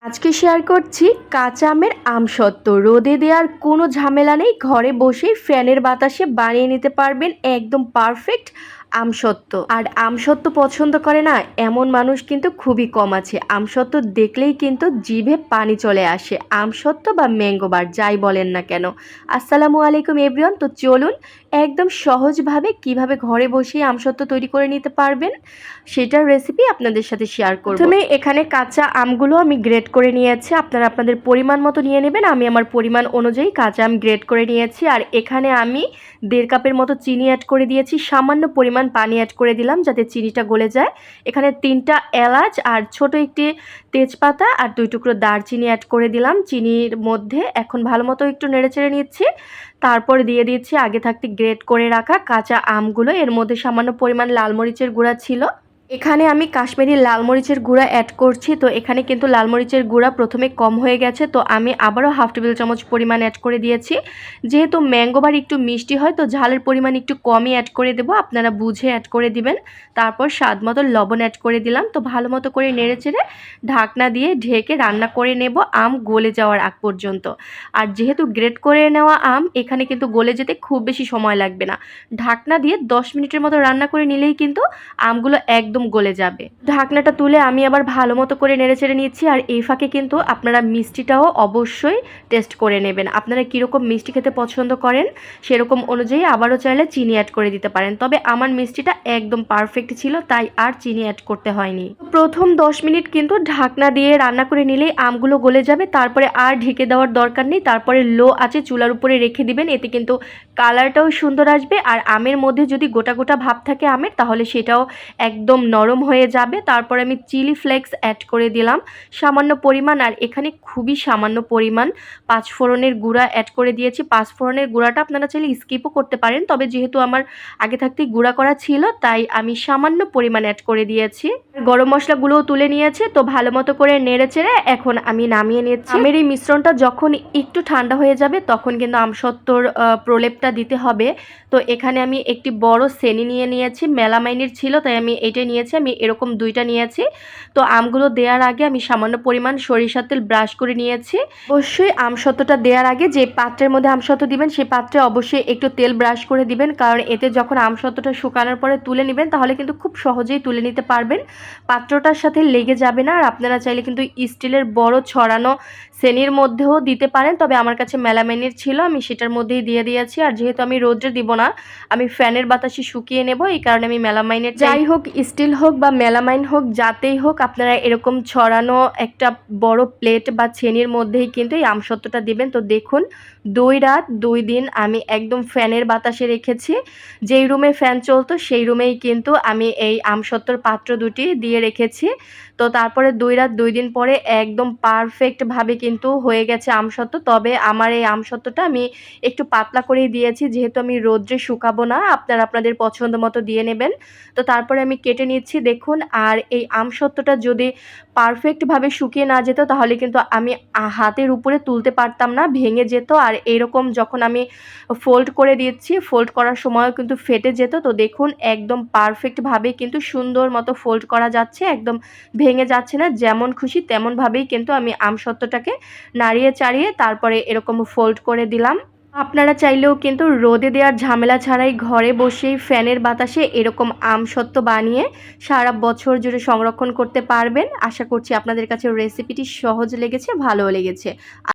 আজকে শেয়ার করছি কাঁচা আমের আমসত্ত্ব। রোদে দেওয়ার কোনো ঝামেলা নেই, ঘরে বসেই ফ্যানের বাতাসে বানিয়ে নিতে পারবেন একদম পারফেক্ট আমসত্ত্ব। আর আমসত্ত্ব পছন্দ করে না এমন মানুষ কিন্তু খুবই কম আছে। আমসত্ত্ব দেখলেই কিন্তু জিভে পানি চলে আসে। আমসত্ত্ব বা ম্যাঙ্গো বার যাই বলেন না কেন। আসসালামু আলাইকুম এভরিওয়ান। তো চলুন একদম সহজভাবে কিভাবে ঘরে বসেই আমসত্ত্ব তৈরি করে নিতে পারবেন সেটার রেসিপি আপনাদের সাথে শেয়ার করব। প্রথমে এখানে কাঁচা আমগুলো আমি গ্রেট করে নিয়েছি। আপনারা আপনাদের পরিমাণ মতো নিয়ে নেবেন। আমি আমার পরিমাণ অনুযায়ী কাঁচা আম গ্রেট করে নিয়েছি। আর এখানে আমি 1.5 কাপের মতো চিনি অ্যাড করে দিয়েছি। সামান্য পরিমাণ পানি অ্যাড করে দিলাম যাতে চিনিটা গলে যায়। এখানে 3টা এলাচ আর ছোট একটি তেজপাতা আর 2 টুকরো দারচিনি অ্যাড করে দিলাম চিনির মধ্যে। এখন ভালো মতো একটু নেড়েচেড়ে নিচ্ছি। তারপরে দিয়ে দিচ্ছি আগে থাকতে গ্রেট করে রাখা কাঁচা আমগুলো। এর মধ্যে সামান্য পরিমাণ লাল মরিচের গুঁড়া ছিল। এখানে আমি কাশ্মীরি লাল মরিচের গুঁড়া অ্যাড করছি। তো এখানে কিন্তু লাল মরিচের গুঁড়া প্রথমে কম হয়ে গেছে, তো আমি আবারও 1/2 টেবিল চামচ পরিমাণ অ্যাড করে দিয়েছি। যেহেতু ম্যাঙ্গো বার একটু মিষ্টি হয় তো ঝালের পরিমাণ একটু কমই অ্যাড করে দেবো, আপনারা বুঝে অ্যাড করে দিবেন। তারপর স্বাদ মতো লবণ অ্যাড করে দিলাম। তো ভালো মতো করে নেড়েচেড়ে ঢাকনা দিয়ে ঢেকে রান্না করে নেব আম গলে যাওয়ার আগ পর্যন্ত। আর যেহেতু গ্রেট করে নেওয়া আম এখানে কিন্তু গলে যেতে খুব বেশি সময় লাগবে না। ঢাকনা দিয়ে 10 মিনিটের মতো রান্না করে নিলেই কিন্তু আমগুলো একদম গলে যাবে। ঢাকনাটা তুলে আমি আবার ভালো মতো করে নেড়েচেড়ে নিচ্ছি। আর এই ফাঁকে কিন্তু আপনারা মিষ্টিটাও অবশ্যই টেস্ট করে নেবেন। আপনারা কীরকম মিষ্টি খেতে পছন্দ করেন সেরকম অনুযায়ী আবারও চাইলে চিনি অ্যাড করে দিতে পারেন। তবে আমার মিষ্টিটা একদম পারফেক্ট ছিল তাই আর চিনি অ্যাড করতে হয়নি। প্রথম 10 মিনিট কিন্তু ঢাকনা দিয়ে রান্না করে নিলেই আমগুলো গলে যাবে। তারপরে আর ঢেকে দেওয়ার দরকার নেই। তারপরে লো আঁচে চুলার উপরে রেখে দিবেন। এতে কিন্তু কালারটাও সুন্দর আসবে। আর আমের মধ্যে যদি গোটা গোটা ভাব থাকে আমের তাহলে সেটাও একদম নরম হয়ে যাবে। তারপর আমি চিলি ফ্লেক্স অ্যাড করে দিলাম সামান্য পরিমাণ। আর এখানে খুবই সামান্য পরিমাণ 5 ফোড়নের গুঁড়া অ্যাড করে দিয়েছি। 5 ফোড়নের গুঁড়াটা আপনারা চাইলে স্কিপও করতে পারেন, তবে যেহেতু আমার আগে থাকতেই গুঁড়া করা ছিল তাই আমি সামান্য পরিমাণ অ্যাড করে দিয়েছি। গরম মশলাগুলোও তুলে নিয়েছি। তো ভালো মতো করে নেড়েচেড়ে এখন আমি নামিয়ে নিচ্ছি। আমের এই মিশ্রণটা যখন একটু ঠান্ডা হয়ে যাবে তখন কিন্তু আমসত্ত্বর প্রলেপটা দিতে হবে। তো এখানে আমি একটি বড় সেনি নিয়ে নিয়েছি, মেলামাইনের ছিল তাই আমি এটা নিয়েছি। আমি এরকম 2টা নিয়েছি। তো আমগুলো দেওয়ার আগে আমি সামান্য পরিমাণ সরিষার তেল ব্রাশ করে নিয়েছি। অবশ্যই আমসত্ত্বটা দেওয়ার আগে যে পাত্রের মধ্যে আমসত্ত্ব দিবেন সেই পাত্রে অবশ্যই একটু তেল ব্রাশ করে দিবেন, কারণ এতে যখন আমসত্ত্বটা শুকানোর পরে তুলে নেবেন তাহলে কিন্তু খুব সহজেই তুলে নিতে পারবেন, পাত্রটার সাথে লেগে যাবে না। আর আপনারা চাইলে কিন্তু স্টিলের বড় ছড়ানো সেনির মধ্যেও দিতে পারেন, তবে আমার কাছে মেলামাইনের ছিল আমি সেটার মধ্যেই দিয়ে দিয়েছি। আর যেহেতু আমি রোদ্রে দিব না, আমি ফ্যানের বাতাসে শুকিয়ে নেব, এই কারণে আমি মেলামাইনের, যাই হোক স্টিল হোক বা মেলামাইন হোক যাতেই হোক আপনারা এরকম ছড়ানো একটা বড় প্লেট বা ছেনির মধ্যেই কিন্তু এই আমসত্ত্বটা দিবেন। তো দেখুন 2 রাত 2 দিন আমি একদম ফ্যানের বাতাসে রেখেছি। যেই রুমে ফ্যান চলতো সেই রুমেই কিন্তু আমি এই আমসত্ত্বর পাত্র দুটি দিয়ে রেখেছি। তো তারপরে 2 রাত 2 দিন পরে একদম পারফেক্টভাবে কিন্তু হয়ে গেছে আমসত্ত্ব। তবে আমার এই আমসত্ত্বটা আমি একটু পাতলা করেই দিয়েছি, যেহেতু আমি রোদ্রে শুকাবো না, আপনারা আপনাদের পছন্দ মতো দিয়ে নেবেন। তো তারপরে আমি কেটে নিচ্ছি দেখুন। আর এই আমসত্ত্বটা যদি পারফেক্টভাবে শুকিয়ে না যেত তাহলে কিন্তু আমি হাতের উপরে তুলতে পারতাম না, ভেঙে যেত। আর এরকম যখন আমি ফোল্ড করে দিচ্ছি ফোল্ড করার সময়ও কিন্তু ফেটে যেত। তো দেখুন একদম পারফেক্টভাবে কিন্তু সুন্দর মতো ফোল্ড করা যাচ্ছে, একদম ভেঙে যাচ্ছে না। যেমন খুশি তেমনভাবেই কিন্তু আমি আমসত্ত্বটাকে নাড়িয়ে চাড়িয়ে তারপরে এরকম ফোল্ড করে দিলাম। আপনারা চাইলেও কিন্তু রোদে দেওয়ার ঝামেলা ছাড়াই ঘরে বসেই ফ্যানের বাতাসে এরকম আমসত্ত্ব বানিয়ে সারা বছর জুড়ে সংরক্ষণ করতে পারবেন। আশা করছি আপনাদের কাছে রেসিপিটি সহজ লেগেছে, ভালোও লেগেছে।